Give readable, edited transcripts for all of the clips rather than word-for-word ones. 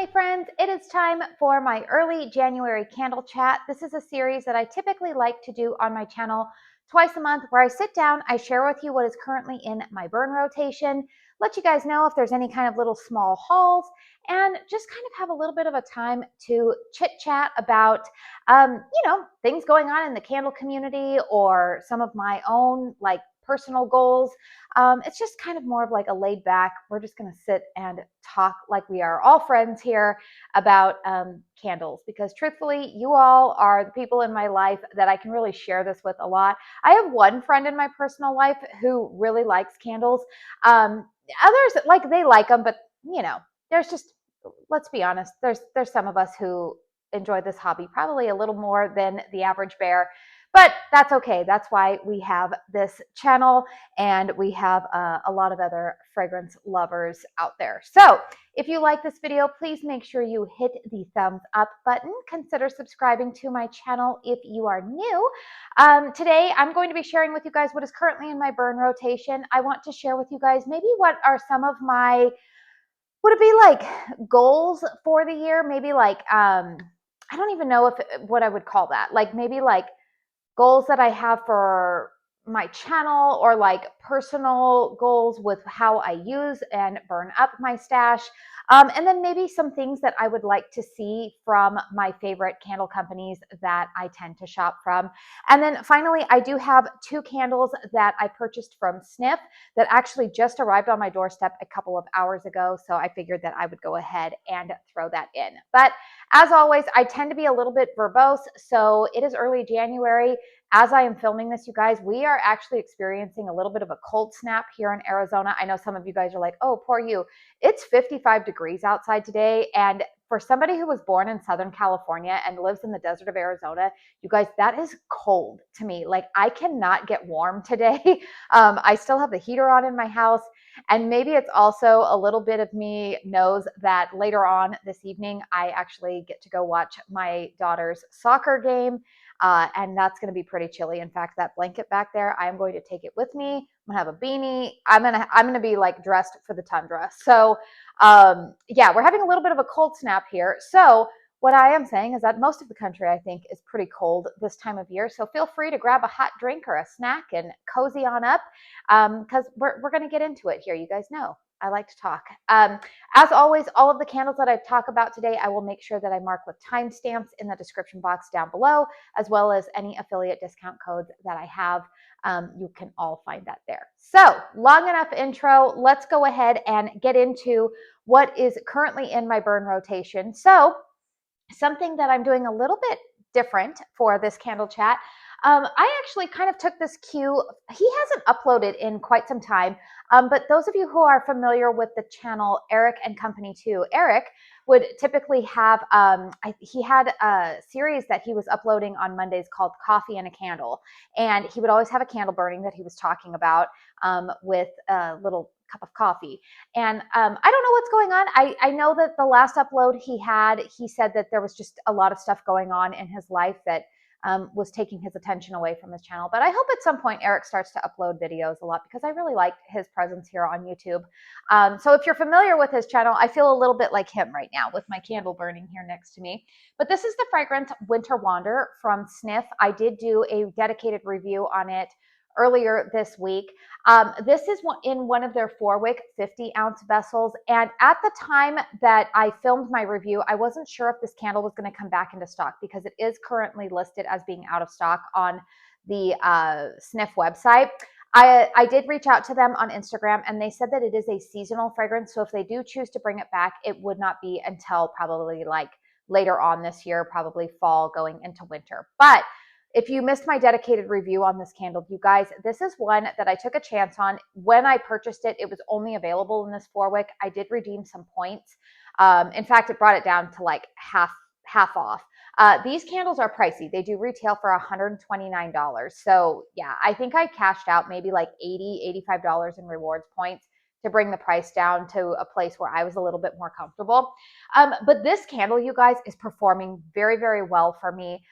my friends, it is time for my early January candle chat. This is a series that I typically like to do on my channel twice a month where I sit down, I share with you what is currently in my burn rotation, let you guys know if there's any kind of little small hauls, and just kind of have a little bit of a time to chit chat about, things going on in the candle community or some of my own personal goals. It's just kind of more of like a laid back, we're just going to sit and talk like we are all friends here about candles, because truthfully, you all are the people in my life that I can really share this with a lot. I have one friend in my personal life who really likes candles. Others, they like them, but there's just, let's be honest, there's some of us who enjoy this hobby probably a little more than the average bear. But that's okay. That's why we have this channel, and we have a lot of other fragrance lovers out there. So if you like this video, please make sure you hit the thumbs up button. Consider subscribing to my channel if you are new. Today, I'm going to be sharing with you guys what is currently in my burn rotation. I want to share with you guys maybe what are some of my, would it be like goals for the year? Maybe I don't even know what I would call that. Maybe goals that I have for my channel, or personal goals with how I use and burn up my stash. And then maybe some things that I would like to see from my favorite candle companies that I tend to shop from. And then finally, I do have 2 candles that I purchased from Sniff that actually just arrived on my doorstep a couple of hours ago. So I figured that I would go ahead and throw that in. But as always, I tend to be a little bit verbose. So it is early January. As I am filming this, you guys, we are actually experiencing a little bit of a cold snap here in Arizona. I know some of you guys are like, oh, poor you. It's 55 degrees outside today. And for somebody who was born in Southern California and lives in the desert of Arizona, you guys, that is cold to me. I cannot get warm today. I still have the heater on in my house. And maybe it's also a little bit of me knows that later on this evening, I actually get to go watch my daughter's soccer game. And that's going to be pretty chilly. In fact, that blanket back there, I'm going to take it with me. I'm gonna have a beanie. I'm gonna be dressed for the tundra. So yeah, we're having a little bit of a cold snap here. So what I am saying is that most of the country, I think, is pretty cold this time of year. So feel free to grab a hot drink or a snack and cozy on up, because we're going to get into it here. You guys know I like to talk. As always, all of the candles that I talk about today, I will make sure that I mark with timestamps in the description box down below, as well as any affiliate discount codes that I have. You can all find that there. So long enough intro. Let's go ahead and get into what is currently in my burn rotation. So something that I'm doing a little bit different for this candle chat. I actually kind of took this cue. He hasn't uploaded in quite some time, but those of you who are familiar with the channel Eric and Company 2, Eric would typically have, he had a series that he was uploading on Mondays called Coffee and a Candle. And he would always have a candle burning that he was talking about with a little cup of coffee. And I don't know what's going on. I know that the last upload he said that there was just a lot of stuff going on in his life that was taking his attention away from his channel. But I hope at some point Eric starts to upload videos a lot, because I really like his presence here on YouTube. So if you're familiar with his channel, I feel a little bit like him right now with my candle burning here next to me. But this is the fragrance Winter Wander from Sniff. I did do a dedicated review on it earlier this week. This is in one of their Four-wick 50-ounce vessels. And at the time that I filmed my review, I wasn't sure if this candle was going to come back into stock, because it is currently listed as being out of stock on the Sniff website. I did reach out to them on Instagram, and they said that it is a seasonal fragrance. So if they do choose to bring it back, it would not be until probably later on this year, probably fall going into winter. But if you missed my dedicated review on this candle, you guys, this is one that I took a chance on. When I purchased it, it was only available in this Four-wick. I did redeem some points. In fact, it brought it down to half off. These candles are pricey. They do retail for $129. So yeah, I think I cashed out maybe $80, $85 in rewards points to bring the price down to a place where I was a little bit more comfortable. But this candle, you guys, is performing very, very well for me.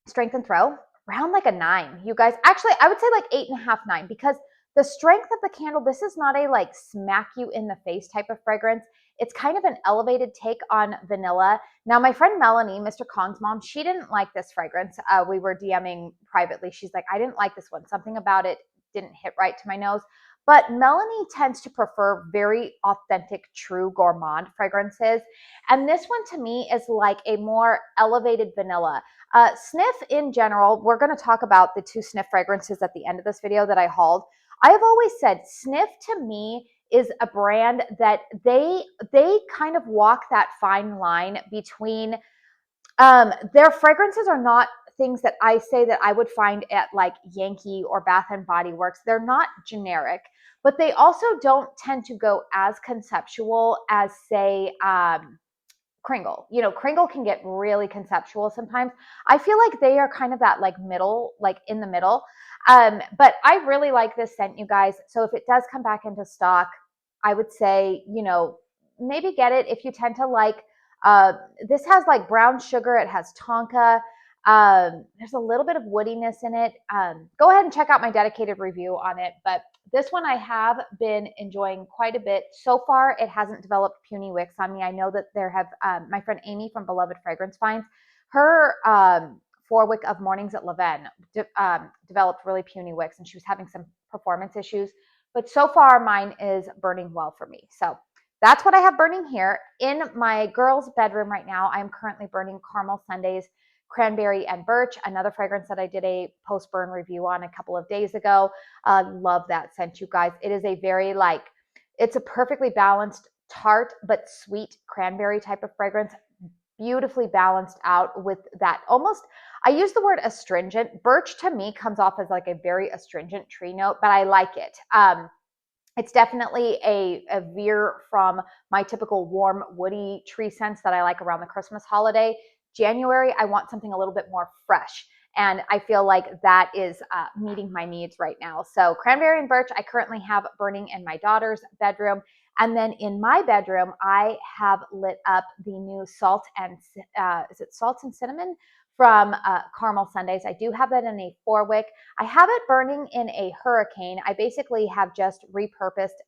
Strength and throw around a 9, you guys. Actually, I would say 8.5, 9, because the strength of the candle, this is not a smack you in the face type of fragrance. It's kind of an elevated take on vanilla. Now, my friend Melanie, Mr. Kong's mom, she didn't like this fragrance. We were DMing privately. She's like, I didn't like this one. Something about it didn't hit right to my nose. But Melanie tends to prefer very authentic, true gourmand fragrances. And this one to me is like a more elevated vanilla. Sniff in general, we're going to talk about the 2 Sniff fragrances at the end of this video that I hauled. I have always said Sniff to me is a brand that they kind of walk that fine line between their fragrances are not things that I say that I would find at like Yankee or Bath and Body Works. They're not generic, but they also don't tend to go as conceptual as say Kringle. You know, Kringle can get really conceptual sometimes. I feel like they are kind of that like middle, like in the middle. But I really like this scent, you guys. So if it does come back into stock, I would say, you know, maybe get it if you tend to like, this has like brown sugar. It has tonka. There's a little bit of woodiness in it. Go ahead and check out my dedicated review on it. But this one I have been enjoying quite a bit. So far, it hasn't developed puny wicks on me. I know that there have, my friend Amy from Beloved Fragrance Finds, her Four-wick of Mornings at Leven developed really puny wicks, and she was having some performance issues. But so far, mine is burning well for me. So that's what I have burning here. In my girls' bedroom right now, I'm currently burning Caramel Sundays, Cranberry and Birch, another fragrance that I did a post-burn review on a couple of days ago. Love that scent, you guys. It is a very like, it's a perfectly balanced tart but sweet cranberry type of fragrance, beautifully balanced out with that almost, I use the word astringent. Birch to me comes off as like a very astringent tree note, but I like it. It's definitely a veer from my typical warm woody tree scents that I like around the Christmas holiday. January, I want something a little bit more fresh. And I feel like that is meeting my needs right now. So Cranberry and Birch, I currently have burning in my daughter's bedroom. And then in my bedroom, I have lit up the new Salt and, is it Salt and Cinnamon? From Caramel Sundays. I do have that in a 4-wick. I have it burning in a Hurricane. I basically have just repurposed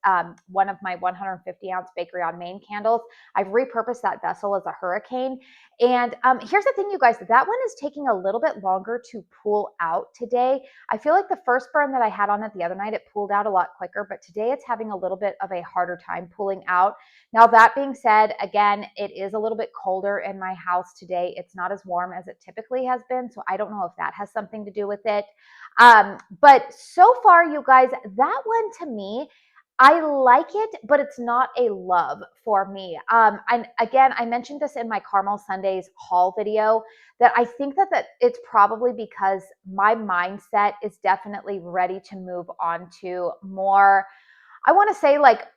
one of my 150-ounce Bakery on Main candles. I've repurposed that vessel as a Hurricane. And here's the thing, you guys, that one is taking a little bit longer to pull out today. I feel like the first burn that I had on it the other night, it pulled out a lot quicker, but today it's having a little bit of a harder time pulling out. Now, that being said, again, it is a little bit colder in my house today. It's not as warm as it typically has been, so I don't know if that has something to do with it. But so far, you guys, that one to me, I like it, but it's not a love for me. And again, I mentioned this in my Caramel Sundays haul video, that I think that it's probably because my mindset is definitely ready to move on to more, I want to say like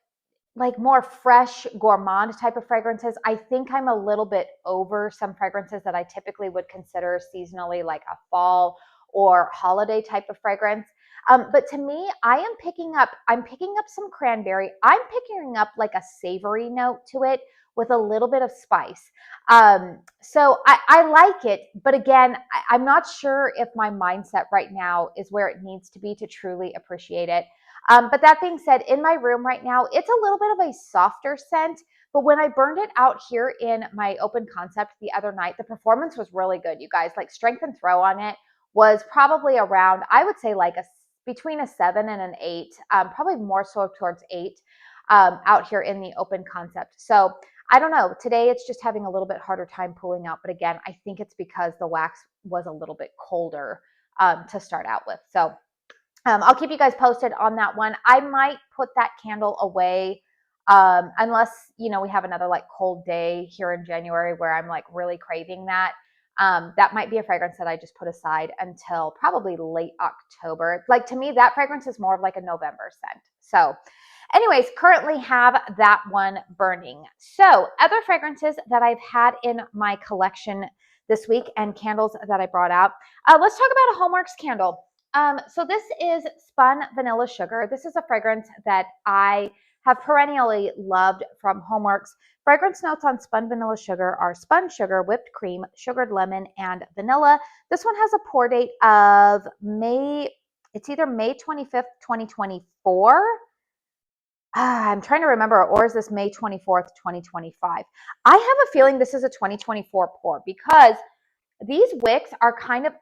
more fresh gourmand type of fragrances. I think I'm a little bit over some fragrances that I typically would consider seasonally, like a fall or holiday type of fragrance. But to me, I'm picking up some cranberry. I'm picking up like a savory note to it with a little bit of spice. So I like it, but again, I'm not sure if my mindset right now is where it needs to be to truly appreciate it. But that being said, in my room right now, it's a little bit of a softer scent, but when I burned it out here in my open concept the other night, the performance was really good, you guys. Like strength and throw on it was probably around, I would say like between a 7 and an 8, probably more so towards 8 out here in the open concept. So I don't know, today it's just having a little bit harder time pulling out. But again, I think it's because the wax was a little bit colder to start out with. So I'll keep you guys posted on that one. I might put that candle away unless, you know, we have another like cold day here in January where I'm like really craving that. That might be a fragrance that I just put aside until probably late October. Like to me, that fragrance is more of like a November scent. So anyways, currently have that one burning. So other fragrances that I've had in my collection this week and candles that I brought out. Let's talk about a Homeworx candle. So this is Spun Vanilla Sugar. This is a fragrance that I have perennially loved from Homeworx. Fragrance notes on Spun Vanilla Sugar are spun sugar, whipped cream, sugared lemon, and vanilla. This one has a pour date of May, it's either May 25th, 2024. I'm trying to remember, or is this May 24th, 2025? I have a feeling this is a 2024 pour because these wicks are kind of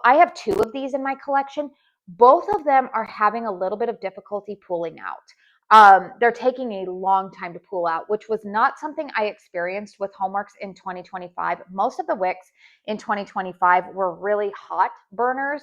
I have two of these in my collection. Both of them are having a little bit of difficulty pulling out. They're taking a long time to pull out, which was not something I experienced with Homeworx in 2025. Most of the wicks in 2025 were really hot burners.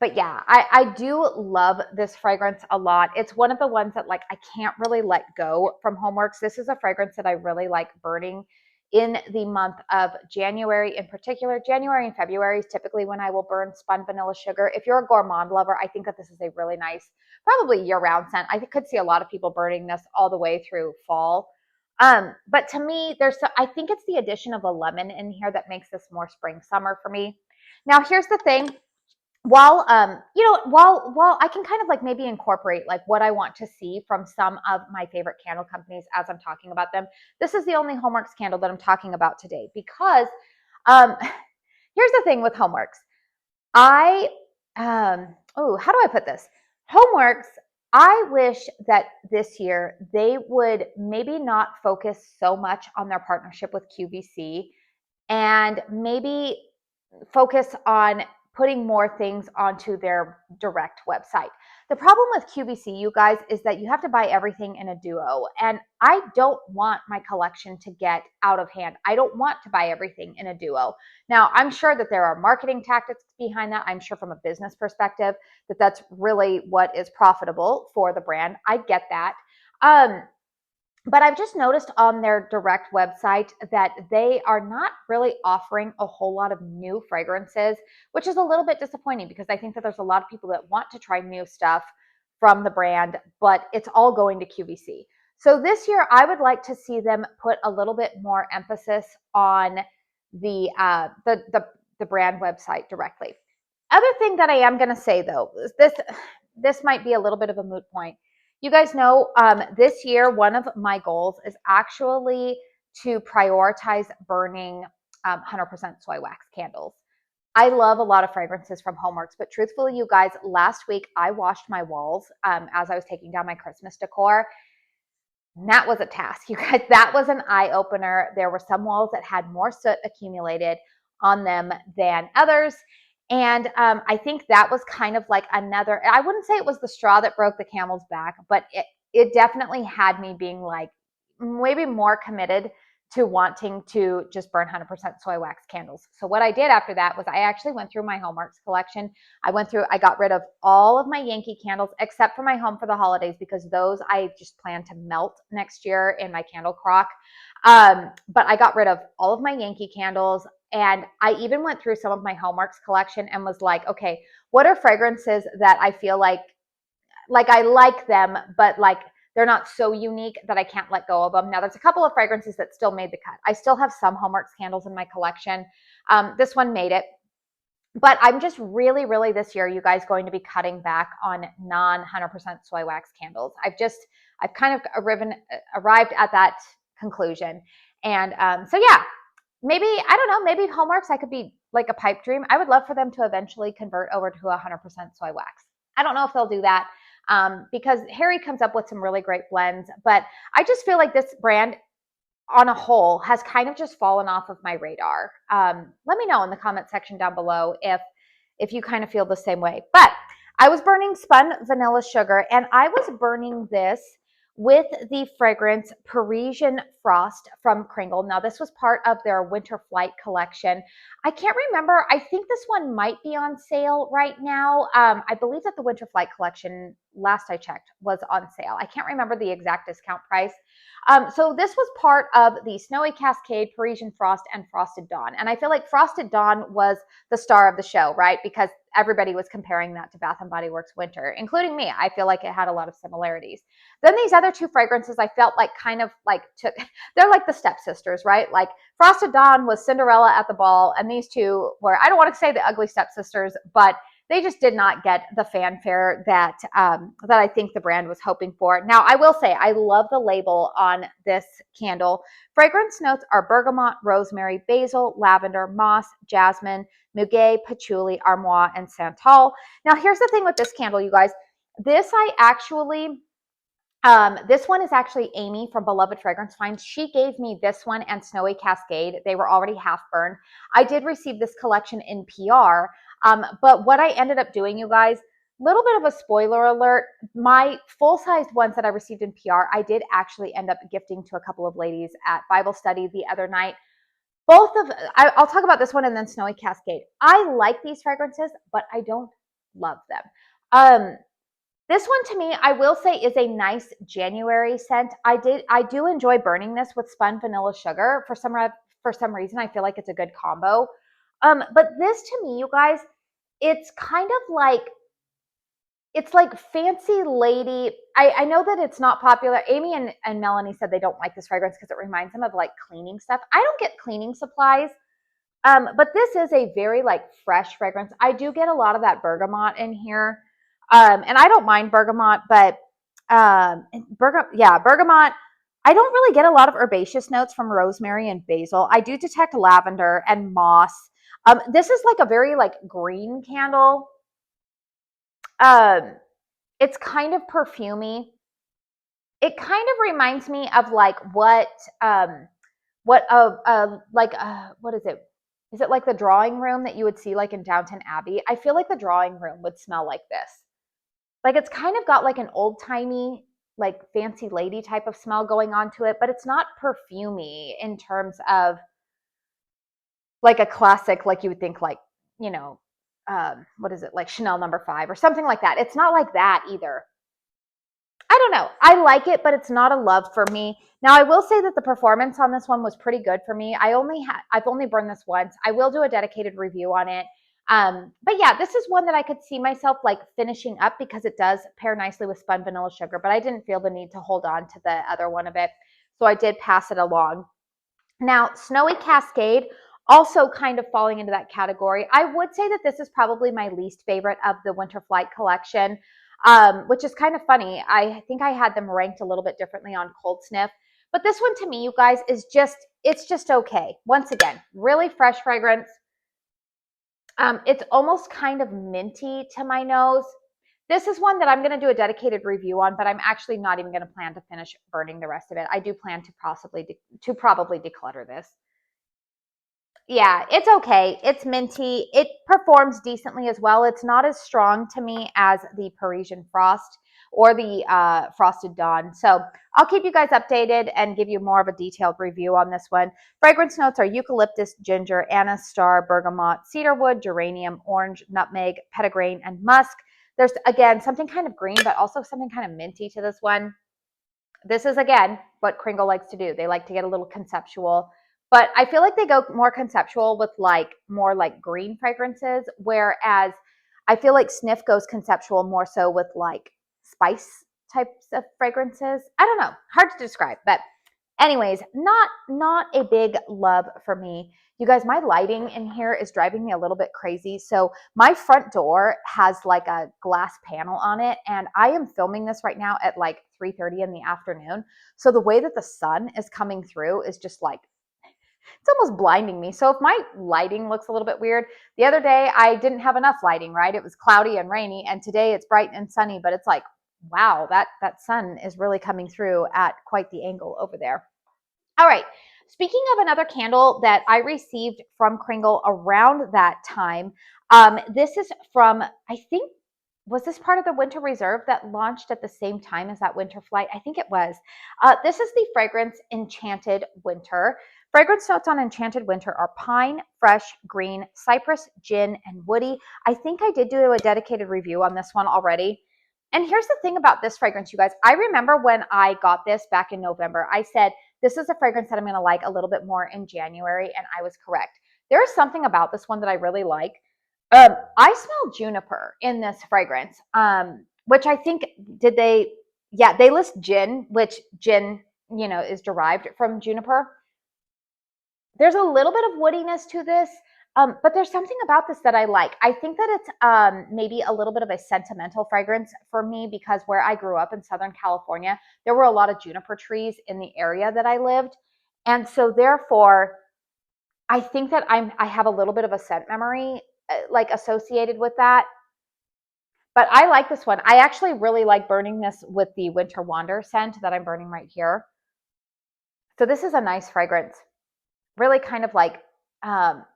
But yeah, I do love this fragrance a lot. It's one of the ones that like I can't really let go from Homeworx. This is a fragrance that I really like burning in the month of January in particular. January and February is typically when I will burn Spun Vanilla Sugar. If you're a gourmand lover, I think that this is a really nice, probably year-round scent. I could see a lot of people burning this all the way through fall. But to me, I think it's the addition of a lemon in here that makes this more spring summer for me. Now, here's the thing. While while I can kind of like maybe incorporate like what I want to see from some of my favorite candle companies as I'm talking about them, this is the only Homeworx candle that I'm talking about today because here's the thing with Homeworx. How do I put this? Homeworx, I wish that this year they would maybe not focus so much on their partnership with QVC and maybe focus on putting more things onto their direct website. The problem with QVC, you guys, is that you have to buy everything in a duo. And I don't want my collection to get out of hand. I don't want to buy everything in a duo. Now, I'm sure that there are marketing tactics behind that. I'm sure from a business perspective that that's really what is profitable for the brand. I get that. But I've just noticed on their direct website that they are not really offering a whole lot of new fragrances, which is a little bit disappointing because I think that there's a lot of people that want to try new stuff from the brand, but it's all going to QVC. So this year, I would like to see them put a little bit more emphasis on the brand website directly. Other thing that I am going to say though is this might be a little bit of a moot point. You guys know this year, one of my goals is actually to prioritize burning 100% soy wax candles. I love a lot of fragrances from Homeworx, but truthfully, you guys, last week I washed my walls as I was taking down my Christmas decor. And that was a task, you guys. That was an eye-opener. There were some walls that had more soot accumulated on them than others. And I think that was kind of like another, I wouldn't say it was the straw that broke the camel's back, but it definitely had me being like maybe more committed to wanting to just burn 100% soy wax candles. So what I did after that was I actually went through my Homeworx collection. I got rid of all of my Yankee candles except for my Home for the Holidays because those I just plan to melt next year in my candle crock. But I got rid of all of my Yankee candles. And I even went through some of my Homeworx collection and was like, okay, what are fragrances that I feel like I like them, but like they're not so unique that I can't let go of them. Now, there's a couple of fragrances that still made the cut. I still have some Homeworx candles in my collection. This one made it. But I'm just really, really this year, you guys, going to be cutting back on non 100% soy wax candles. I've kind of arrived at that conclusion. And so, yeah, maybe, I don't know, maybe Homeworx, I could be like a pipe dream. I would love for them to eventually convert over to 100% soy wax. I don't know if they'll do that because Harry comes up with some really great blends, but I just feel like this brand on a whole has kind of just fallen off of my radar. Let me know in the comment section down below if you kind of feel the same way. But I was burning Spun Vanilla Sugar, and I was burning this with the fragrance Parisian Frost from Kringle. Now, this was part of their Winter Flight collection. I can't remember. I think this one might be on sale right now. I believe that the Winter Flight collection, last I checked, was on sale. I can't remember the exact discount price. So this was part of the Snowy Cascade, Parisian Frost, and Frosted Dawn. And I feel like Frosted Dawn was the star of the show, right? Because everybody was comparing that to Bath & Body Works Winter, including me. I feel like it had a lot of similarities. Then these other two fragrances I felt like kind of like they're like the stepsisters, right? Like Frosted Dawn was Cinderella at the ball, and these two were, I don't want to say the ugly stepsisters, but they just did not get the fanfare that I think the brand was hoping for. Now, I will say I love the label on this candle. Fragrance notes are bergamot, rosemary, basil, lavender, moss, jasmine, muguet, patchouli, armoire, and santal. Now, here's the thing with this candle, you guys. This I actually, this one is actually Amy from Beloved Fragrance Finds. She gave me this one and Snowy Cascade. They were already half burned. I did receive this collection in PR, but what I ended up doing, you guys, little bit of a spoiler alert, my full-sized ones that I received in PR, I did actually end up gifting to a couple of ladies at Bible study the other night. Both of, I'll talk about this one and then Snowy Cascade. I like these fragrances, but I don't love them. This one to me, I will say, is a nice January scent. I do enjoy burning this with Spun Vanilla Sugar. For some reason, I feel like it's a good combo. But this to me, you guys, it's kind of like, it's like fancy lady. I know that it's not popular. Amy and Melanie said they don't like this fragrance because it reminds them of like cleaning stuff. I don't get cleaning supplies. But this is a very like fresh fragrance. I do get a lot of that bergamot in here. And I don't mind bergamot, but bergamot. I don't really get a lot of herbaceous notes from rosemary and basil. I do detect lavender and moss. This is like a very like green candle. It's kind of perfumey. It kind of reminds me of like what is it? Is it like the drawing room that you would see like in Downton Abbey? I feel like the drawing room would smell like this. Like it's kind of got like an old-timey, like fancy lady type of smell going on to it, but it's not perfumey in terms of like a classic, like you would think like, you know, what is it, like Chanel No. 5 or something like that. It's not like that either. I don't know. I like it, but it's not a love for me. Now, I will say that the performance on this one was pretty good for me. I've only burned this once. I will do a dedicated review on it. But yeah, this is one that I could see myself like finishing up because it does pair nicely with Spun Vanilla Sugar, but I didn't feel the need to hold on to the other one of it. So I did pass it along. Now, Snowy Cascade, also kind of falling into that category. I would say that this is probably my least favorite of the Winter Flight collection, which is kind of funny. I think I had them ranked a little bit differently on Cold Sniff. But this one to me, you guys, is it's just okay. Once again, really fresh fragrance. It's almost kind of minty to my nose. This is one that I'm going to do a dedicated review on, but I'm actually not even going to plan to finish burning the rest of it. I do plan to probably declutter this. Yeah, it's okay. It's minty. It performs decently as well. It's not as strong to me as the Parisian Frost or the Frosted Dawn. So I'll keep you guys updated and give you more of a detailed review on this one. Fragrance notes are eucalyptus, ginger, anise, star, bergamot, cedarwood, geranium, orange, nutmeg, petitgrain, and musk. There's, again, something kind of green, but also something kind of minty to this one. This is, again, what Kringle likes to do. They like to get a little conceptual. But I feel like they go more conceptual with like more like green fragrances, whereas I feel like Sniff goes conceptual more so with like spice types of fragrances. I don't know, hard to describe, but anyways, not a big love for me. You guys, my lighting in here is driving me a little bit crazy. So my front door has like a glass panel on it, and I am filming this right now at like 3:30 in the afternoon. So the way that the sun is coming through is just like, it's almost blinding me. So if my lighting looks a little bit weird, the other day I didn't have enough lighting, right? It was cloudy and rainy, and today it's bright and sunny, but it's like, wow, that sun is really coming through at quite the angle over there. All right. Speaking of another candle that I received from Kringle around that time, this is from, I think, was this part of the Winter Reserve that launched at the same time as that Winter Flight? I think it was. This is the fragrance Enchanted Winter. Fragrance notes on Enchanted Winter are pine, fresh, green, cypress, gin, and woody. I think I did do a dedicated review on this one already. And here's the thing about this fragrance, you guys. I remember when I got this back in November, I said, this is a fragrance that I'm going to like a little bit more in January, and I was correct. There is something about this one that I really like. I smell juniper in this fragrance, which I think, they list gin, which gin, is derived from juniper. There's a little bit of woodiness to this, but there's something about this that I like. I think that it's maybe a little bit of a sentimental fragrance for me because where I grew up in Southern California, there were a lot of juniper trees in the area that I lived. And so therefore, I think that I have a little bit of a scent memory like associated with that. But I like this one. I actually really like burning this with the Winter Wander scent that I'm burning right here. So this is a nice fragrance. Really kind of like,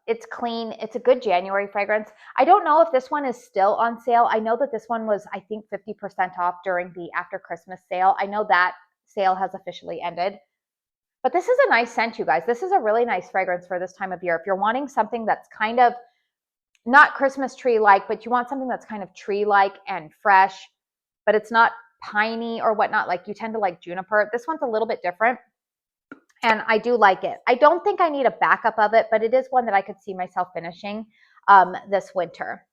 it's clean. It's a good January fragrance. I don't know if this one is still on sale. I know that this one was, I think, 50% off during the after Christmas sale. I know that sale has officially ended. But this is a nice scent, you guys. This is a really nice fragrance for this time of year. If you're wanting something that's kind of not Christmas tree-like, but you want something that's kind of tree-like and fresh, but it's not piney or whatnot, like you tend to like juniper. This one's a little bit different, and I do like it. I don't think I need a backup of it, but it is one that I could see myself finishing this winter.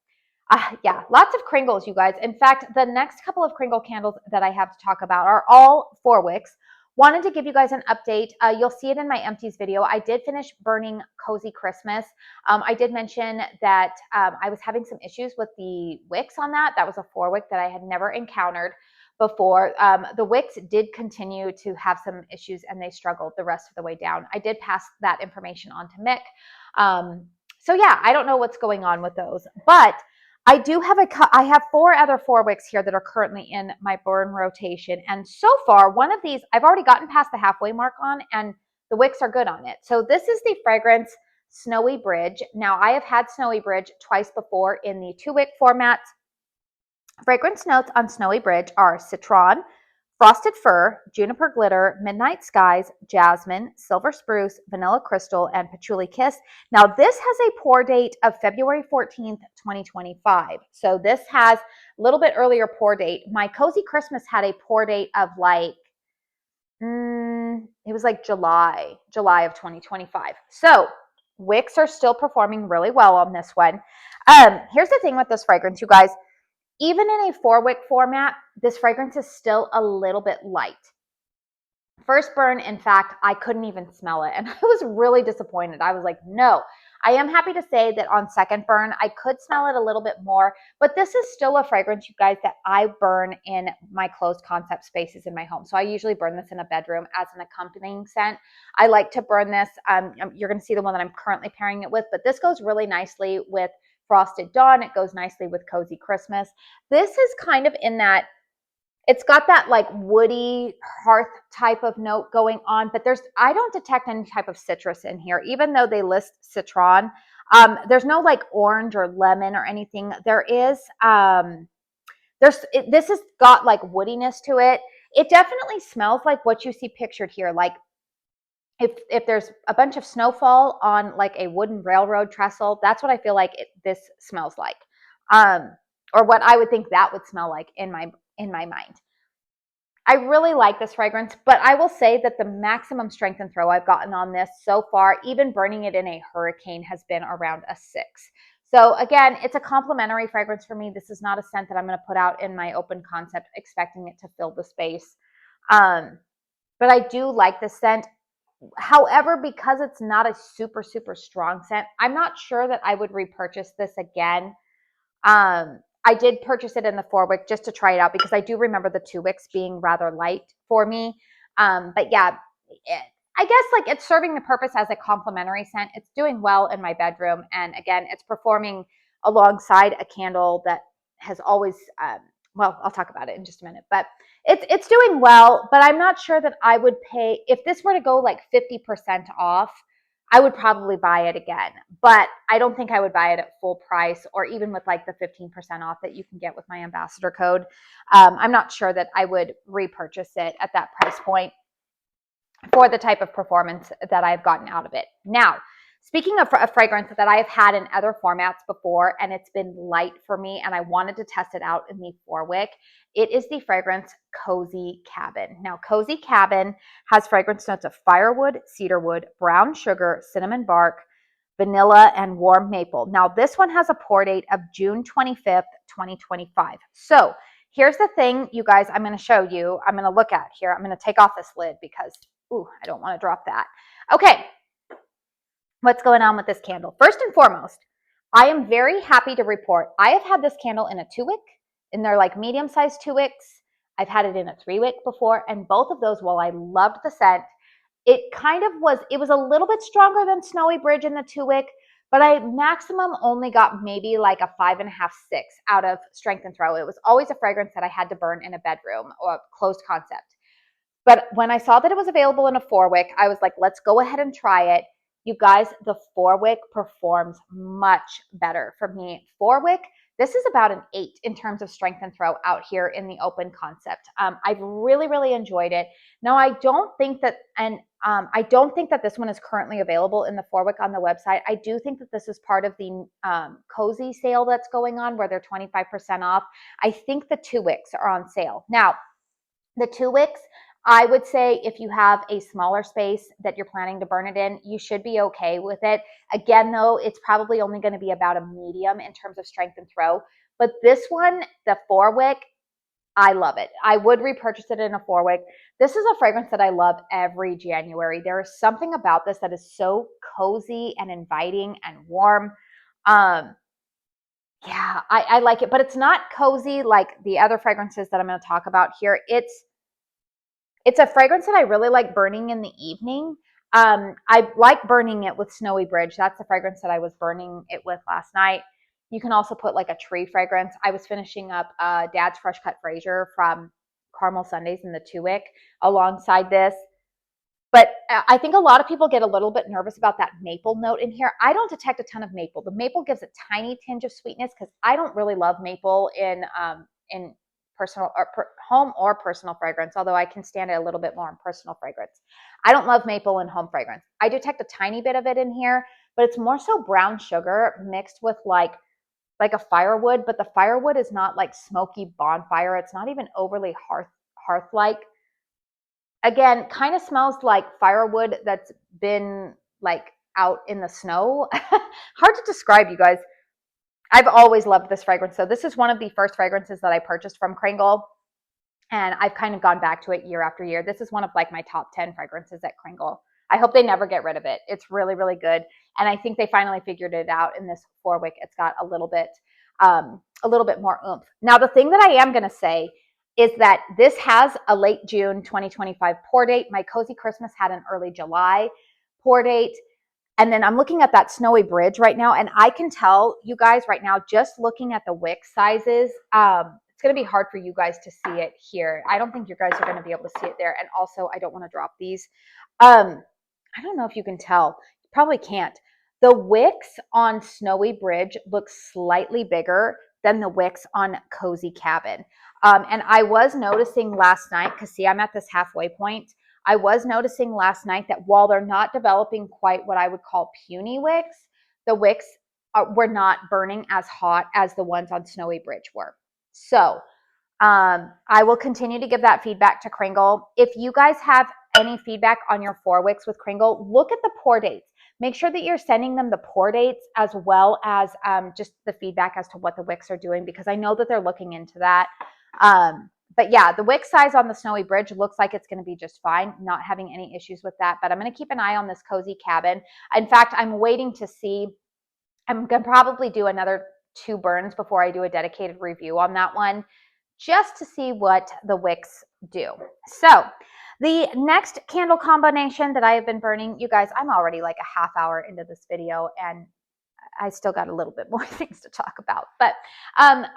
Yeah, lots of Kringles, you guys. In fact, the next couple of Kringle candles that I have to talk about are all Four-wicks. Wanted to give you guys an update. You'll see it in my empties video. I did finish burning Cozy Christmas. I did mention that I was having some issues with the wicks on that. That was a Four-wick that I had never encountered before. The wicks did continue to have some issues and they struggled the rest of the way down. I did pass that information on to Mick. So yeah, I don't know what's going on with those, but I do have I have 4 other Four-wicks here that are currently in my burn rotation. And so far, one of these, I've already gotten past the halfway mark on, and the wicks are good on it. So this is the fragrance Snowy Bridge. Now, I have had Snowy Bridge twice before in the 2-wick format. Fragrance notes on Snowy Bridge are citron, frosted fir, juniper glitter, midnight skies, jasmine, silver spruce, vanilla crystal, and patchouli kiss. Now, this has a pour date of February 14th, 2025. So this has a little bit earlier pour date. My Cozy Christmas had a pour date of like, it was like July of 2025. So wicks are still performing really well on this one. Here's the thing with this fragrance, you guys. Even in a 4-wick format, this fragrance is still a little bit light. First burn, in fact, I couldn't even smell it, and I was really disappointed. I was like, no. I am happy to say that on second burn, I could smell it a little bit more, but this is still a fragrance, you guys, that I burn in my closed concept spaces in my home. So I usually burn this in a bedroom as an accompanying scent. I like to burn this. You're going to see the one that I'm currently pairing it with, but this goes really nicely with Frosted Dawn. It goes nicely with Cozy Christmas. This is kind of in that, it's got that like woody hearth type of note going on, but I don't detect any type of citrus in here, even though they list citron. There's no like orange or lemon or anything. There is, this has got like woodiness to it. It definitely smells like what you see pictured here. Like if there's a bunch of snowfall on like a wooden railroad trestle, that's what I feel like this smells like, or what I would think that would smell like in my mind. I really like this fragrance, but I will say that the maximum strength and throw I've gotten on this so far, even burning it in a hurricane, has been around a 6. So again, it's a complimentary fragrance for me. This is not a scent that I'm going to put out in my open concept expecting it to fill the space. But I do like this scent. However, because it's not a super, super strong scent, I'm not sure that I would repurchase this again. I did purchase it in the 4-wick just to try it out because I do remember the 2-wicks being rather light for me. But yeah, I guess like it's serving the purpose as a complimentary scent. It's doing well in my bedroom. And again, it's performing alongside a candle that has always, well, I'll talk about it in just a minute, but it's doing well, but I'm not sure that I would pay, if this were to go like 50% off, I would probably buy it again, but I don't think I would buy it at full price or even with like the 15% off that you can get with my ambassador code. I'm not sure that I would repurchase it at that price point for the type of performance that I've gotten out of it. Now, speaking of a fragrance that I have had in other formats before, and it's been light for me, and I wanted to test it out in the 4-wick, it is the fragrance Cozy Cabin. Now, Cozy Cabin has fragrance notes of firewood, cedarwood, brown sugar, cinnamon bark, vanilla, and warm maple. Now, this one has a pour date of June 25th, 2025. So here's the thing, you guys, I'm going to show you. I'm going to look at here. I'm going to take off this lid because, ooh, I don't want to drop that. Okay. What's going on with this candle? First and foremost, I am very happy to report I have had this candle in a 2-wick, in their like medium-sized 2-wicks. I've had it in a 3-wick before, and both of those, while I loved the scent, it kind of was, it was a little bit stronger than Snowy Bridge in the 2-wick, but I maximum only got maybe like a 5.5, 6 out of Strength and Throw. It was always a fragrance that I had to burn in a bedroom or a closed concept. But when I saw that it was available in a 4-wick, I was like, let's go ahead and try it. You guys, the 4-wick performs much better for me. 4-wick, this is about an 8 in terms of Strength and Throw out here in the open concept. I've really, really enjoyed it. Now, I don't think that, I don't think that this one is currently available in the 4-wick on the website. I do think that this is part of the cozy sale that's going on where they're 25% off. I think the 2-wicks are on sale. Now, the 2-wicks, I would say if you have a smaller space that you're planning to burn it in, you should be okay with it. Again, though, it's probably only going to be about a medium in terms of Strength and Throw. But this one, the 4-wick, I love it. I would repurchase it in a 4-wick. This is a fragrance that I love every January. There is something about this that is so cozy and inviting and warm. Yeah, I like it, but it's not cozy like the other fragrances that I'm going to talk about here. It's a fragrance that I really like burning in the evening. I like burning it with Snowy Bridge. That's the fragrance that I was burning it with last night. You can also put like a tree fragrance. I was finishing up Dad's Fresh Cut Fraser from Caramel Sundays in the 2-wick alongside this. But I think a lot of people get a little bit nervous about that maple note in here. I don't detect a ton of maple. The maple gives a tiny tinge of sweetness because I don't really love maple in personal or home or personal fragrance, although I can stand it a little bit more in personal fragrance. I don't love maple in home fragrance. I detect a tiny bit of it in here, but it's more so brown sugar mixed with like a firewood, but the firewood is not like smoky bonfire. It's not even overly hearth-like. Again, kind of smells like firewood that's been like out in the snow. Hard to describe, you guys. I've always loved this fragrance. So this is one of the first fragrances that I purchased from Kringle, and I've kind of gone back to it year after year. This is one of like my top 10 fragrances at Kringle. I hope they never get rid of it. It's really, really good. And I think they finally figured it out in this 4-wick. It's got a little bit more oomph. Now, the thing that I am going to say is that this has a late June 2025 pour date. My Cozy Christmas had an early July pour date. And then I'm looking at that Snowy Bridge right now, and I can tell you guys right now, just looking at the wick sizes, it's going to be hard for you guys to see it here. I don't think you guys are going to be able to see it there. And also, I don't want to drop these. I don't know if you can tell. You probably can't. The wicks on Snowy Bridge look slightly bigger than the wicks on Cozy Cabin. And I was noticing last night, because see, I'm at this halfway point. I was noticing last night that while they're not developing quite what I would call puny wicks, the wicks were not burning as hot as the ones on Snowy Bridge were. So I will continue to give that feedback to Kringle. If you guys have any feedback on your 4-wicks with Kringle, look at the pour dates. Make sure that you're sending them the pour dates as well as just the feedback as to what the wicks are doing, because I know that they're looking into that. But yeah, the wick size on the Snowy Bridge looks like it's going to be just fine, not having any issues with that. But I'm going to keep an eye on this Cozy Cabin. In fact, I'm waiting to see. I'm going to probably do another 2 burns before I do a dedicated review on that one, just to see what the wicks do. So the next candle combination that I have been burning, you guys, I'm already like a half hour into this video, and I still got a little bit more things to talk about. But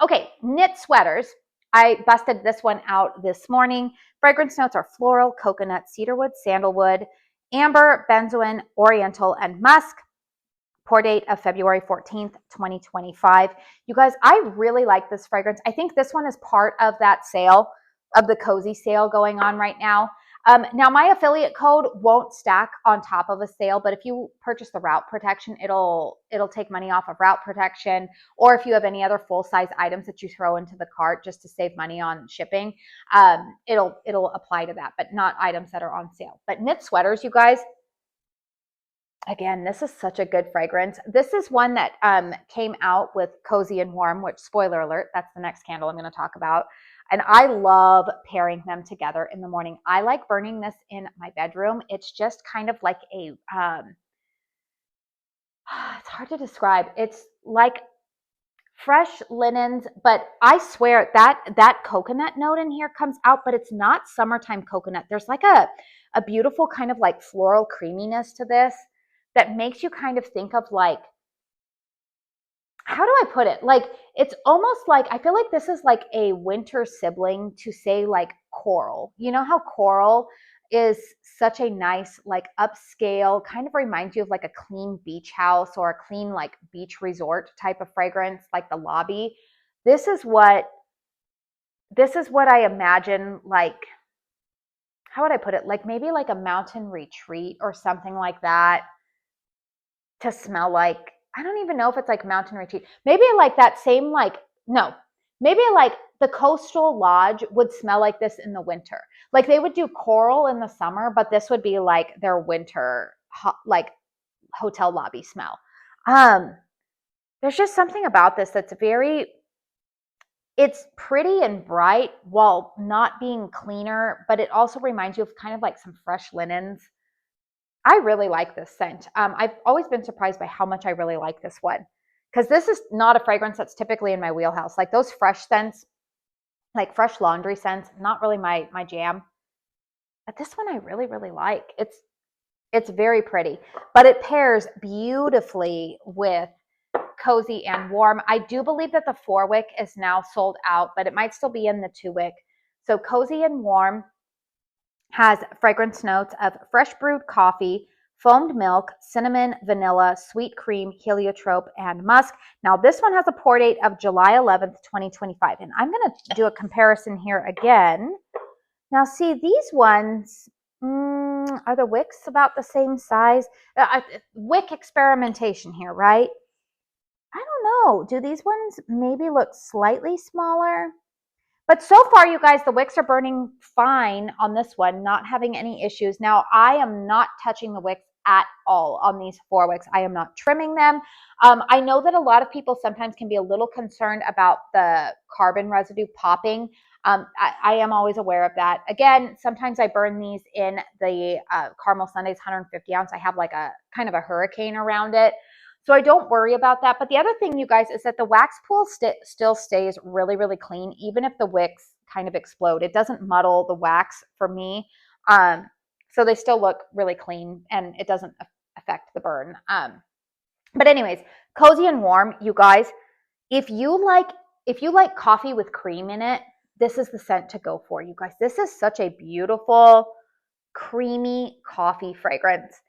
okay, knit sweaters. I busted this one out this morning. Fragrance notes are floral, coconut, cedarwood, sandalwood, amber, benzoin, oriental, and musk. Pour date of February 14th, 2025. You guys, I really like this fragrance. I think this one is part of that sale, of the cozy sale going on right now. Now, my affiliate code won't stack on top of a sale, but if you purchase the route protection, it'll take money off of route protection, or if you have any other full-size items that you throw into the cart just to save money on shipping, it'll apply to that, but not items that are on sale. But knit sweaters, you guys, again, this is such a good fragrance. This is one that came out with Cozy and Warm, which, spoiler alert, that's the next candle I'm going to talk about. And I love pairing them together in the morning. I like burning this in my bedroom. It's just kind of like a, it's hard to describe. It's like fresh linens, but I swear that coconut note in here comes out, but it's not summertime coconut. There's like a beautiful kind of like floral creaminess to this that makes you kind of think of like how do I put it? Like, it's almost like, I feel like this is like a winter sibling to say like coral. You know how coral is such a nice, like upscale, kind of reminds you of like a clean beach house or a clean like beach resort type of fragrance, like the lobby. This is what, this is what I imagine, like, how would I put it? Like maybe like a mountain retreat or something like that to smell like. I don't even know if it's like mountain retreat. Maybe like that same like, no, maybe like the coastal lodge would smell like this in the winter. Like they would do coral in the summer, but this would be like their winter like hotel lobby smell. Um, there's just something about this that's very, it's pretty and bright while not being cleaner, but it also reminds you of kind of like some fresh linens. I really like this scent. I've always been surprised by how much I really like this one, because this is not a fragrance that's typically in my wheelhouse. Like those fresh scents, like fresh laundry scents, not really my jam. But this one I really, really like. It's very pretty, but it pairs beautifully with cozy and warm. I do believe that the Four-wick is now sold out, but it might still be in the Two-wick. So cozy and warm has fragrance notes of fresh brewed coffee, foamed milk, cinnamon, vanilla, sweet cream, heliotrope, and musk. Now, this one has a pour date of July 11th, 2025. And I'm going to do a comparison here again. Now, see, these ones, are the wicks about the same size? Wick experimentation here, right? I don't know. Do these ones maybe look slightly smaller? But so far, you guys, the wicks are burning fine on this one, not having any issues. Now, I am not touching the wicks at all on these Four-wicks. I am not trimming them. I know that a lot of people sometimes can be a little concerned about the carbon residue popping. I am always aware of that. Again, sometimes I burn these in the Caramel Sundays 150 ounce. I have like a kind of a hurricane around it. So I don't worry about that. But the other thing, you guys, is that the wax pool still stays really, really clean, even if the wicks kind of explode. It doesn't muddle the wax for me. So they still look really clean and it doesn't affect the burn. But anyways, cozy and warm, you guys, if you like coffee with cream in it, this is the scent to go for, you guys. This is such a beautiful, creamy coffee fragrance.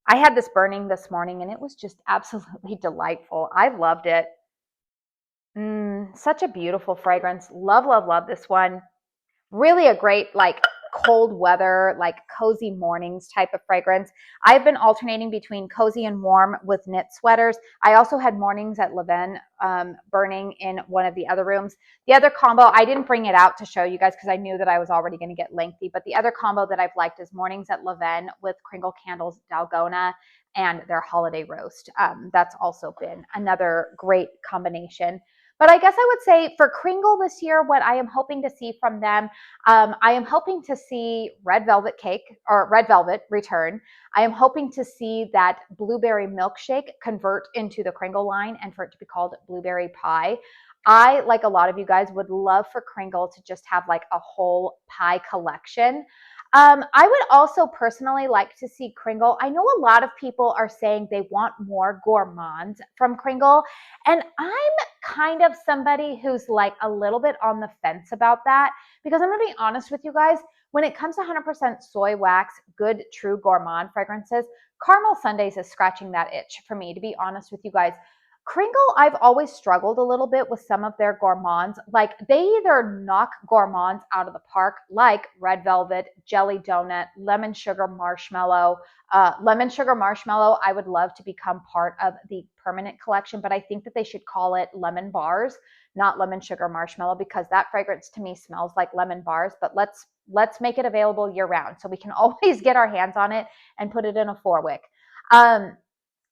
I had this burning this morning and it was just absolutely delightful. I loved it. Such a beautiful fragrance. Love, love, love this one. Really a great like cold weather, like cozy mornings type of fragrance. I've been alternating between cozy and warm with knit sweaters. I also had mornings at Leven burning in one of the other rooms. The other combo, I didn't bring it out to show you guys because I knew that I was already going to get lengthy, but the other combo that I've liked is mornings at Leven with Kringle Candles Dalgona and their holiday roast. That's also been another great combination. But I guess I would say for Kringle this year, what I am hoping to see from them, I am hoping to see red velvet cake or red velvet return. I am hoping to see that blueberry milkshake convert into the Kringle line and for it to be called blueberry pie. I, like a lot of you guys, would love for Kringle to just have like a whole pie collection. I would also personally like to see Kringle. I know a lot of people are saying they want more gourmands from Kringle, and I'm kind of somebody who's like a little bit on the fence about that because I'm going to be honest with you guys. When it comes to 100% soy wax, good, true gourmand fragrances, Caramel Sundays is scratching that itch for me, to be honest with you guys. Kringle, I've always struggled a little bit with some of their gourmands. Like they either knock gourmands out of the park, like red velvet, jelly donut, lemon sugar marshmallow. Lemon sugar marshmallow, I would love to become part of the permanent collection, but I think that they should call it lemon bars, not lemon sugar marshmallow, because that fragrance to me smells like lemon bars. But let's make it available year round so we can always get our hands on it and put it in a Four-wick.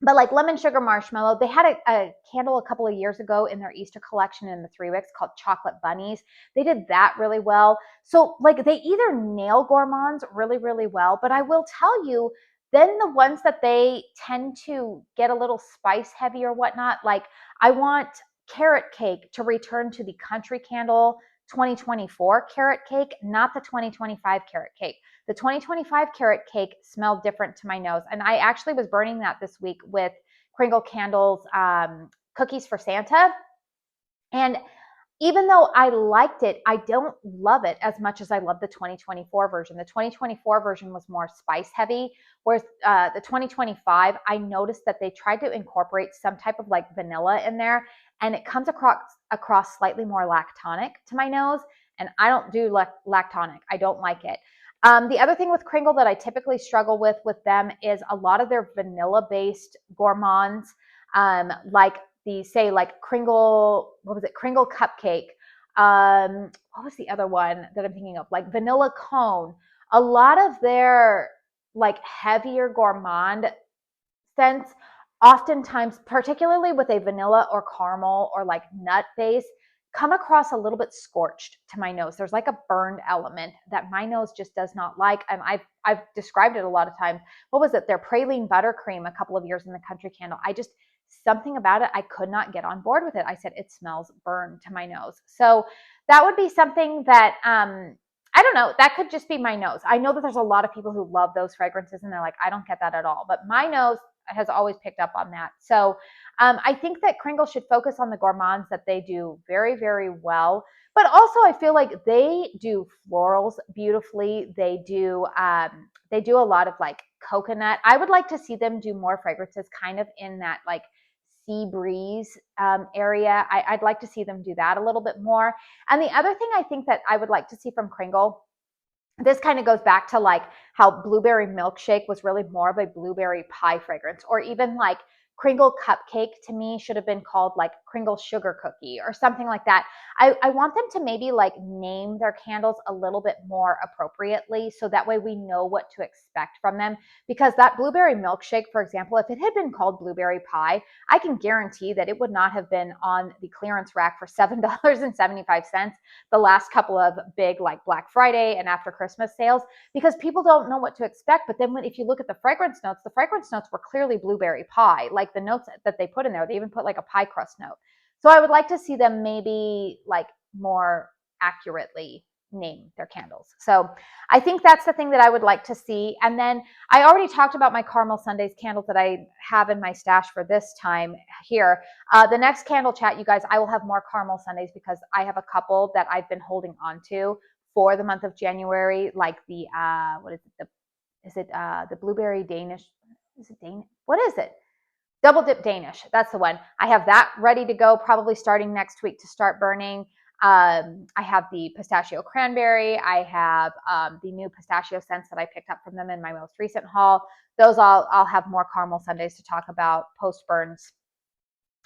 But like lemon sugar marshmallow, they had a candle a couple of years ago in their Easter collection in the Three-wicks called Chocolate Bunnies. They did that really well. So like they either nail gourmands really, really well, but I will tell you, then the ones that they tend to get a little spice heavy or whatnot, like I want carrot cake to return to the Country Candle 2024 carrot cake, not the 2025 carrot cake. The 2025 carrot cake smelled different to my nose. And I actually was burning that this week with Kringle Candles cookies for Santa. And even though I liked it, I don't love it as much as I love the 2024 version. The 2024 version was more spice heavy, whereas the 2025, I noticed that they tried to incorporate some type of like vanilla in there, and it comes across slightly more lactonic to my nose, and I don't do lactonic. I don't like it. The other thing with Kringle that I typically struggle with them is a lot of their vanilla-based gourmands, like the, say, like Kringle, what was it? Kringle cupcake. What was the other one that I'm thinking of? Like vanilla cone. A lot of their like heavier gourmand scents, oftentimes, particularly with a vanilla or caramel or like nut base, come across a little bit scorched to my nose. There's like a burned element that my nose just does not like. And I've described it a lot of times. What was it? Their praline buttercream a couple of years in the country candle. Something about it, I could not get on board with it. I said, it smells burned to my nose. So that would be something that, I don't know, that could just be my nose. I know that there's a lot of people who love those fragrances and they're like, I don't get that at all. But my nose has always picked up on that. So I think that Kringle should focus on the gourmands that they do very, very well. But also I feel like they do florals beautifully. They do a lot of like coconut. I would like to see them do more fragrances kind of in that like sea breeze area. I'd like to see them do that a little bit more. And the other thing I think that I would like to see from Kringle, this kind of goes back to like how blueberry milkshake was really more of a blueberry pie fragrance, or even like Kringle cupcake to me should have been called like Kringle sugar cookie or something like that. I want them to maybe like name their candles a little bit more appropriately, so that way we know what to expect from them. Because that blueberry milkshake, for example, if it had been called blueberry pie, I can guarantee that it would not have been on the clearance rack for $7.75 the last couple of big like Black Friday and after Christmas sales, because people don't know what to expect. But then if you look at the fragrance notes were clearly blueberry pie. Like the notes that they put in there, they even put like a pie crust note. So I would like to see them maybe like more accurately name their candles. So I think that's the thing that I would like to see. And then I already talked about my Caramel Sundays candles that I have in my stash for this time here. The next candle chat, you guys, I will have more Caramel Sundays because I have a couple that I've been holding on to for the month of January, like the, what is it? The blueberry Danish? Is it Danish? What is it? Double dip Danish. That's the one. I have that ready to go, probably starting next week to start burning. I have the pistachio cranberry. I have the new pistachio scents that I picked up from them in my most recent haul. Those I'll have more Caramel Sundays to talk about post burns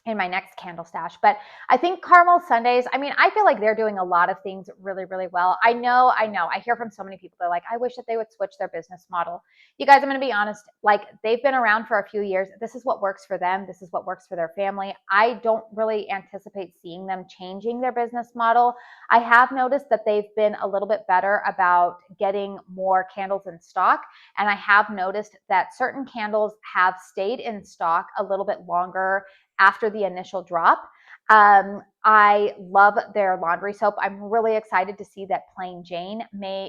in my next candle stash. But I think Caramel Sundays, I mean, I feel like they're doing a lot of things really, really well. I know. I hear from so many people, they're like, I wish that they would switch their business model. You guys, I'm going to be honest, like they've been around for a few years. This is what works for them. This is what works for their family. I don't really anticipate seeing them changing their business model. I have noticed that they've been a little bit better about getting more candles in stock. And I have noticed that certain candles have stayed in stock a little bit longer after the initial drop. I love their laundry soap. I'm really excited to see that Plain Jane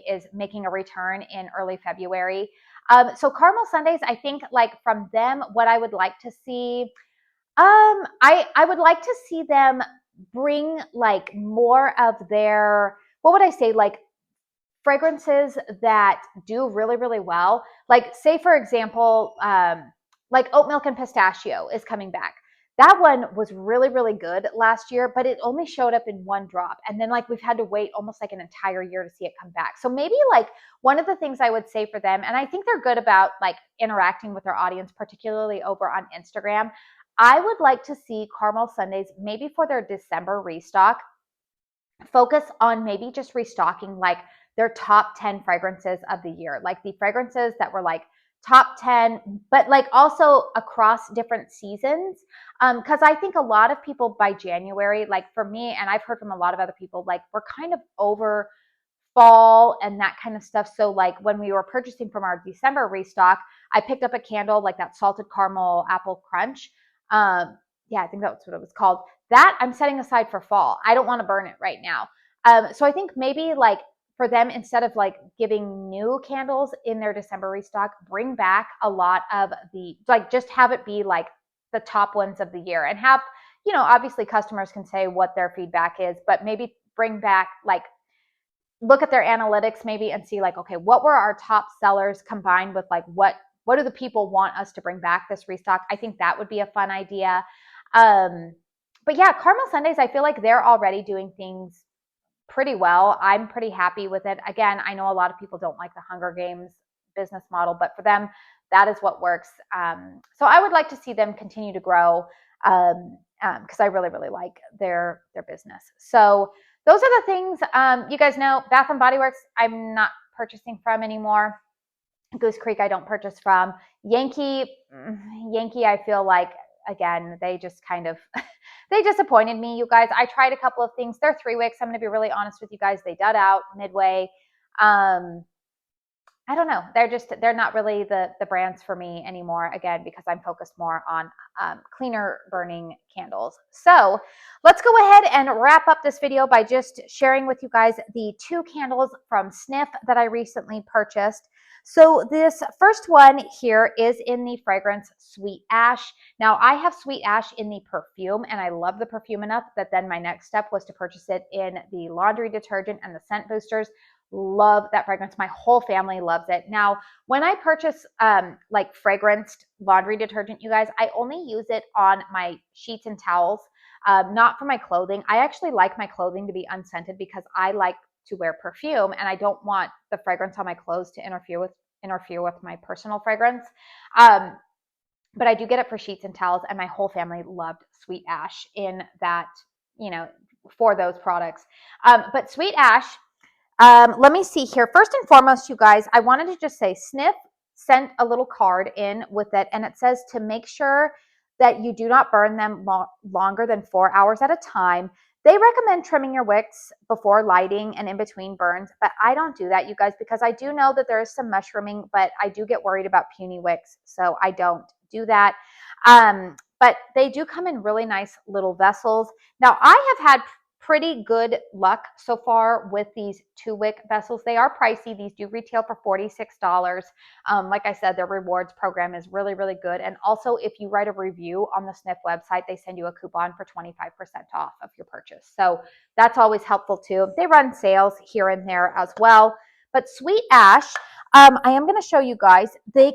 is making a return in early February. So Caramel Sundays, I think like from them, what I would like to see, I would like to see them bring like more of their, what would I say, like fragrances that do really, really well. Like say, for example, like oat milk and pistachio is coming back. That one was really, really good last year, but it only showed up in one drop. And then like we've had to wait almost like an entire year to see it come back. So maybe like one of the things I would say for them, and I think they're good about like interacting with their audience, particularly over on Instagram. I would like to see Caramel Sundays maybe for their December restock, focus on maybe just restocking like their top 10 fragrances of the year, like the fragrances that were like top 10, but like also across different seasons. Because I think a lot of people by January, like for me, and I've heard from a lot of other people, like we're kind of over fall and that kind of stuff. So like when we were purchasing from our December restock, I picked up a candle like that salted caramel apple crunch. Yeah, I think that's what it was called. That I'm setting aside for fall. I don't want to burn it right now. So I think maybe like for them, instead of like giving new candles in their December restock, bring back a lot of the, like just have it be like the top ones of the year and have, you know, obviously customers can say what their feedback is, but maybe bring back, like, look at their analytics maybe and see like, okay, what were our top sellers combined with like what do the people want us to bring back this restock? I think that would be a fun idea. But yeah, Caramel Sundays, I feel like they're already doing things pretty well. I'm pretty happy with it. Again, I know a lot of people don't like the Hunger Games business model, but for them, that is what works. So I would like to see them continue to grow because I really, really like their business. So those are the things. You guys know Bath and Body Works, I'm not purchasing from anymore. Goose Creek, I don't purchase from. Yankee, I feel like, again, they just kind of, they disappointed me, you guys. I tried a couple of things. They're 3 wicks. I'm going to be really honest with you guys. They dud out midway. I don't know. They're not really the brands for me anymore, again, because I'm focused more on cleaner burning candles. So let's go ahead and wrap up this video by just sharing with you guys the 2 candles from Sniff that I recently purchased. So this first one here is in the fragrance Sweet Ash. Now I have Sweet Ash in the perfume and I love the perfume enough that then my next step was to purchase it in the laundry detergent and the scent boosters. Love that fragrance. My whole family loves it. Now, when I purchase like fragranced laundry detergent, you guys, I only use it on my sheets and towels, not for my clothing. I actually like my clothing to be unscented because I like to wear perfume and I don't want the fragrance on my clothes to interfere with my personal fragrance. But I do get it for sheets and towels, and my whole family loved Sweet Ash in that, you know, for those products. But Sweet Ash, let me see here. First and foremost, you guys, I wanted to just say Sniff sent a little card in with it, and it says to make sure that you do not burn them longer than 4 hours at a time. They recommend trimming your wicks before lighting and in between burns, but I don't do that, you guys, because I do know that there is some mushrooming, but I do get worried about puny wicks, so I don't do that. But they do come in really nice little vessels. Now, I have had pretty good luck so far with these 2-wick vessels. They are pricey. These do retail for $46. Like I said, their rewards program is really, really good. And also, if you write a review on the Sniff website, they send you a coupon for 25% off of your purchase. So that's always helpful too. They run sales here and there as well. But Sweet Ash, I am going to show you guys. The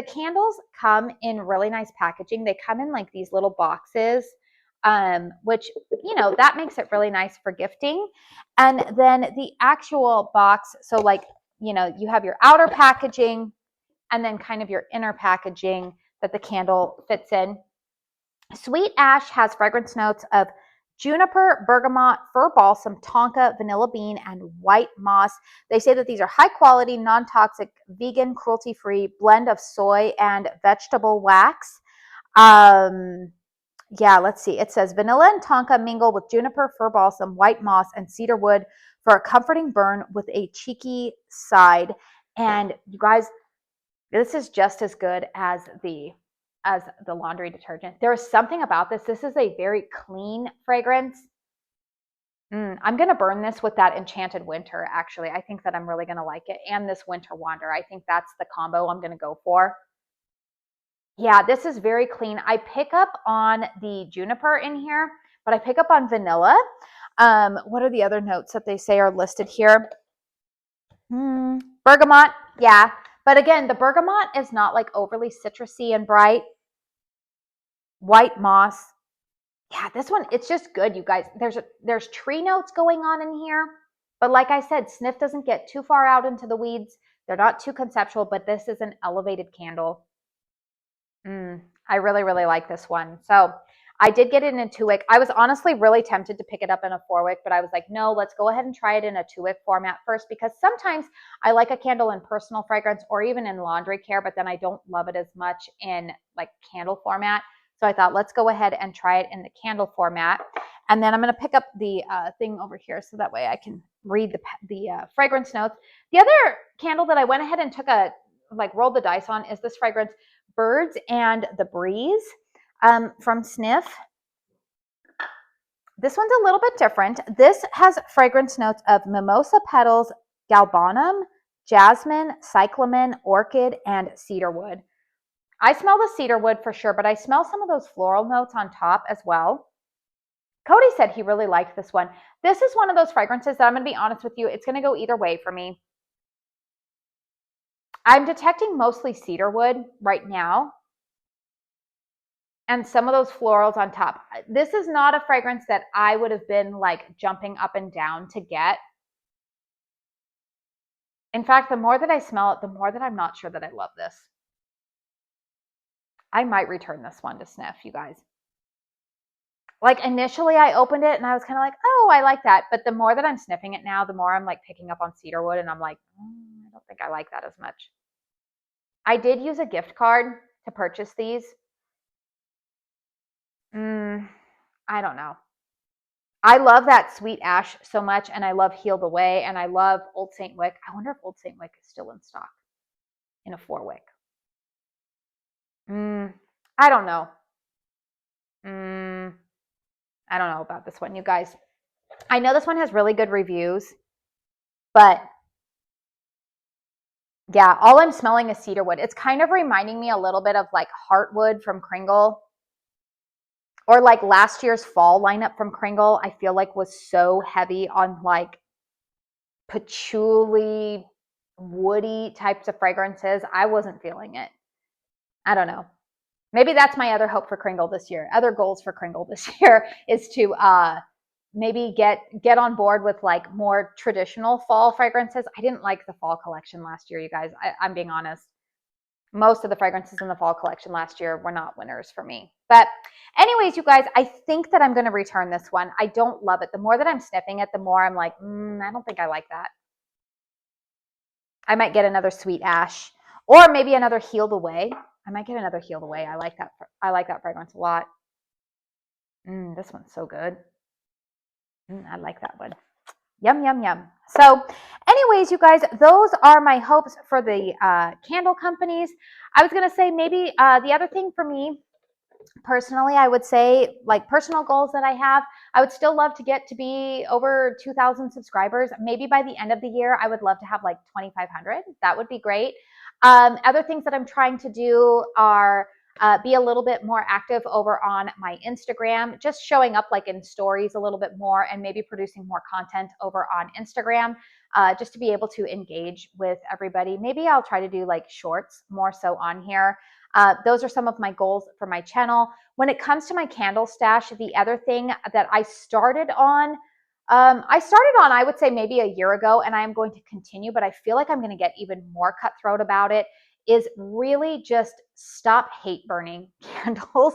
candles come in really nice packaging. They come in like these little boxes. Which, you know, that makes it really nice for gifting. And then the actual box, so like, you know, you have your outer packaging and then kind of your inner packaging that the candle fits in. Sweet Ash has fragrance notes of juniper, bergamot, fir balsam, tonka, vanilla bean, and white moss. They say that these are high quality, non-toxic, vegan, cruelty-free blend of soy and vegetable wax. Yeah, let's see. It says vanilla and tonka mingle with juniper, fir balsam, white moss, and cedar wood for a comforting burn with a cheeky side. And you guys, this is just as good as the laundry detergent. There is something about this. This is a very clean fragrance. I'm going to burn this with that Enchanted Winter, actually. I think that I'm really going to like it. And this Winter Wander. I think that's the combo I'm going to go for. Yeah, this is very clean. I pick up on the juniper in here, but I pick up on vanilla. What are the other notes that they say are listed here? Bergamot, yeah. But again, the bergamot is not like overly citrusy and bright. White moss. Yeah, this one, it's just good, you guys. There's tree notes going on in here. But like I said, Sniff doesn't get too far out into the weeds. They're not too conceptual, but this is an elevated candle. I really, really like this one. So I did get it in a 2-wick. I was honestly really tempted to pick it up in a 4-wick, but I was like, no, let's go ahead and try it in a 2-wick format first, because sometimes I like a candle in personal fragrance or even in laundry care, but then I don't love it as much in like candle format. So I thought, let's go ahead and try it in the candle format. And then I'm going to pick up the thing over here so that way I can read the fragrance notes. The other candle that I went ahead and took rolled the dice on is this fragrance, Birds and the Breeze, from Sniff. This one's a little bit different. This has fragrance notes of mimosa petals, galbanum, jasmine, cyclamen, orchid, and cedarwood. I smell the cedar wood for sure, but I smell some of those floral notes on top as well. Cody said he really liked this one. This is one of those fragrances that I'm going to be honest with you, it's going to go either way for me. I'm detecting mostly cedar wood right now, and some of those florals on top. This is not a fragrance that I would have been like jumping up and down to get. In fact, the more that I smell it, the more that I'm not sure that I love this. I might return this one to Sniff, you guys. Like initially I opened it and I was kind of like, oh, I like that. But the more that I'm sniffing it now, the more I'm like picking up on cedarwood and I'm like, I don't think I like that as much. I did use a gift card to purchase these. I don't know. I love that Sweet Ash so much, and I love Healed Away, and I love Old St. Wick. I wonder if Old St. Wick is still in stock in a 4-wick. I don't know. I don't know about this one, you guys. I know this one has really good reviews, but yeah, all I'm smelling is cedarwood. It's kind of reminding me a little bit of like Heartwood from Kringle, or like last year's fall lineup from Kringle. I feel like was so heavy on like patchouli, woody types of fragrances. I wasn't feeling it. I don't know. Maybe that's my other hope for Kringle this year. Other goals for Kringle this year is to maybe get on board with like more traditional fall fragrances. I didn't like the fall collection last year, you guys. I'm being honest. Most of the fragrances in the fall collection last year were not winners for me. But anyways, you guys, I think that I'm going to return this one. I don't love it. The more that I'm sniffing it, the more I'm like, I don't think I like that. I might get another Sweet Ash or maybe another Healed Away. I might get another Healed Away. I like that fragrance a lot. This one's so good. I like that one. Yum, yum, yum. So anyways, you guys, those are my hopes for the candle companies. I was going to say maybe the other thing for me personally, I would say like personal goals that I have, I would still love to get to be over 2,000 subscribers. Maybe by the end of the year, I would love to have like 2,500. That would be great. Other things that I'm trying to do are be a little bit more active over on my Instagram, just showing up like in stories a little bit more and maybe producing more content over on Instagram, just to be able to engage with everybody. Maybe I'll try to do like shorts more so on here. Those are some of my goals for my channel. When it comes to my candle stash, the other thing that I started on, I would say maybe a year ago, and I am going to continue, but I feel like I'm going to get even more cutthroat about it, is really just stop hate burning candles.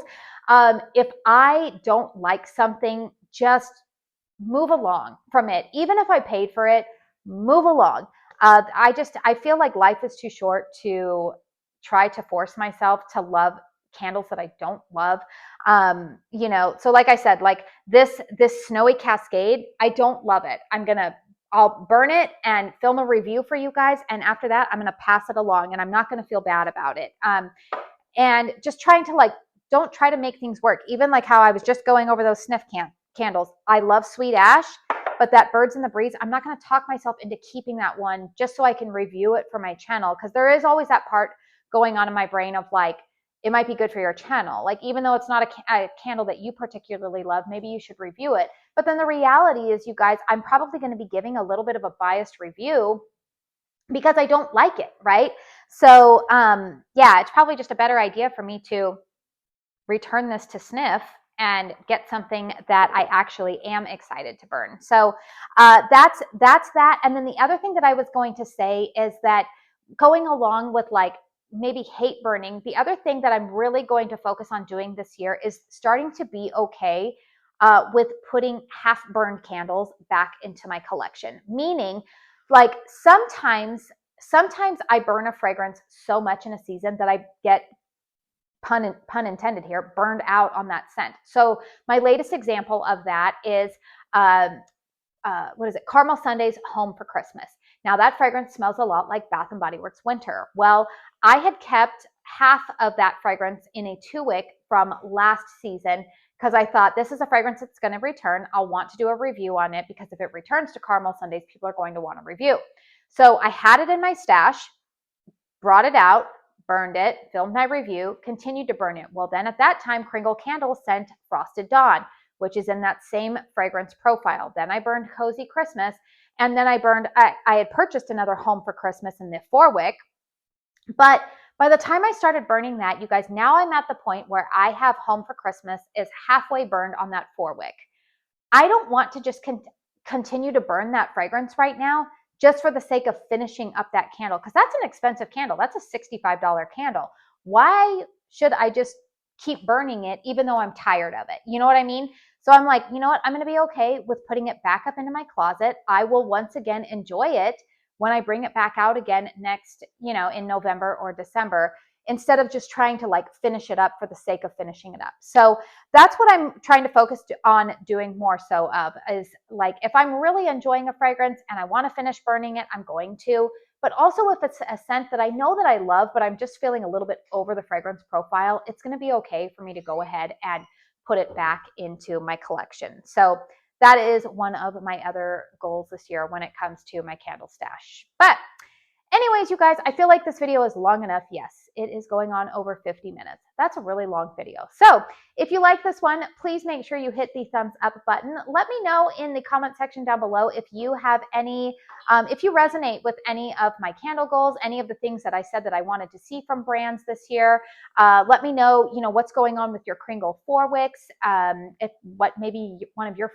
If I don't like something, just move along from it. Even if I paid for it, move along. I feel like life is too short to try to force myself to love candles that I don't love. So like I said, like this snowy Cascade, I don't love it. I'll burn it and film a review for you guys. And after that, I'm going to pass it along and I'm not going to feel bad about it. And just trying to like, don't try to make things work. Even like how I was just going over those Sniff candles. I love Sweet Ash, but that Birds in the Breeze, I'm not going to talk myself into keeping that one just so I can review it for my channel. Because there is always that part going on in my brain of like, it might be good for your channel. Like, even though it's not a candle that you particularly love, maybe you should review it. But then the reality is, you guys, I'm probably going to be giving a little bit of a biased review because I don't like it, right? So, yeah, it's probably just a better idea for me to return this to Sniff and get something that I actually am excited to burn. So that's that. And then the other thing that I was going to say is that going along with like maybe hate burning, the other thing that I'm really going to focus on doing this year is starting to be okay with putting half-burned candles back into my collection. Meaning, like sometimes I burn a fragrance so much in a season that I get, pun intended here, burned out on that scent. So my latest example of that is Caramel Sundays Home for Christmas. Now that fragrance smells a lot like Bath & Body Works Winter. Well, I had kept half of that fragrance in a 2-wick from last season because I thought this is a fragrance that's going to return. I'll want to do a review on it because if it returns to Caramel Sundays, people are going to want a review. So I had it in my stash, brought it out, burned it, filmed my review, continued to burn it. Well, then at that time, Kringle Candles sent Frosted Dawn, which is in that same fragrance profile. Then I burned Cozy Christmas, and then I had purchased another Home for Christmas in the Four-wick. But by the time I started burning that, you guys, now I'm at the point where I have Home for Christmas is halfway burned on that Four-wick. I don't want to just continue to burn that fragrance right now just for the sake of finishing up that candle, because that's an expensive candle. That's a $65 candle. Why should I just keep burning it even though I'm tired of it? You know what I mean? So I'm like, you know what? I'm going to be okay with putting it back up into my closet. I will once again enjoy it when I bring it back out again next, in November or December, instead of just trying to like finish it up for the sake of finishing it up. So that's what I'm trying to focus on doing more so of, is like, if I'm really enjoying a fragrance and I want to finish burning it, I'm going to. But also if it's a scent that I know that I love, but I'm just feeling a little bit over the fragrance profile, it's going to be okay for me to go ahead and put it back into my collection. So that is one of my other goals this year when it comes to my candle stash. But anyways, you guys, I feel like this video is long enough. Yes, it is going on over 50 minutes. That's a really long video. So if you like this one, please make sure you hit the thumbs up button. Let me know in the comment section down below if you have any, if you resonate with any of my candle goals, any of the things that I said that I wanted to see from brands this year. Let me know, what's going on with your Kringle Four-wicks, what maybe one of your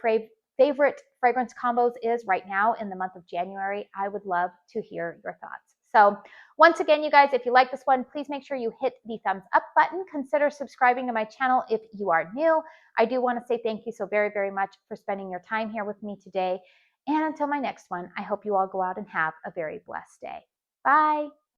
favorite fragrance combos is right now in the month of January. I would love to hear your thoughts. So once again, you guys, if you like this one, please make sure you hit the thumbs up button. Consider subscribing to my channel if you are new. I do want to say thank you so very, very much for spending your time here with me today. And until my next one, I hope you all go out and have a very blessed day. Bye.